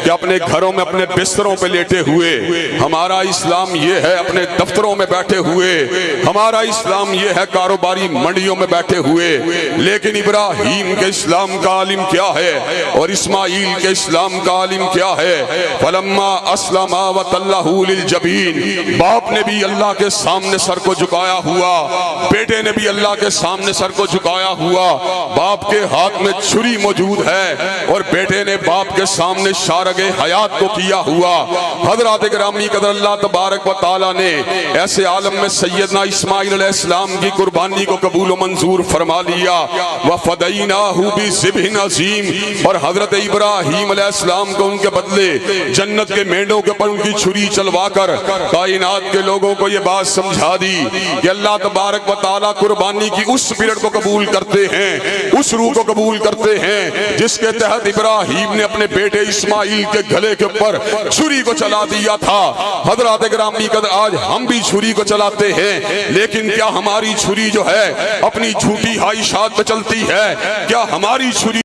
कि अपने घरों में अपने बिस्तरों पे लेटे हुए, हमारा इस्लाम ये है अपने दफ्तरों में बैठे हुए, हमारा इस्लाम ये है कारोबारी मंडियों में बैठे हुए। लेकिन इब्राहीम के इस्लाम का आलिम क्या है और इस्माइल के इस्लाम का आलिम क्या है? फलम्मा अस्लमा व तल्लहू लिल जबीन, बाप ने भी अल्लाह के सामने सर को झुकाया हुआ, बेटे ने भी अल्लाह के सामने सर को झुकाया हुआ। बाप के हाथ में छुरी मौजूद है और बेटे ने बाप के सामने शारगे हयात को किया हुआ। हजरत गिरामी कदर अल्लाह तबारक व तआला ने ऐसे आलम में सैयदना इस्माइल अलैहिस्सलाम की कुर्बानी को कबूल मंजूर फरमा लिया। व फदैनाहु बिज़िब्हिन अज़ीम, और हजरत इब्राहीम अलैहिस्सलाम को उनके बदले जन्नत के मेंढों के पर उनकी छुरी चलवाकर कायनात के लोगों को यह बात समझा दी कि अल्लाह तबारक व तआला कुर्बानी की उस पीरियड को कबूल करते हैं, उस रूह को कबूल करते हैं जिसके तहत इब्राहीम ने अपने बेटे इस्माइल के गले के ऊपर छुरी को चला दिया था। हजरत गिरामी कदर आज हम भी छुरी को चलाते हैं, लेकिन क्या हमारी छुरी जो है अपनी झूठी ख्वाहिशात पे चलती है? क्या हमारी छुरी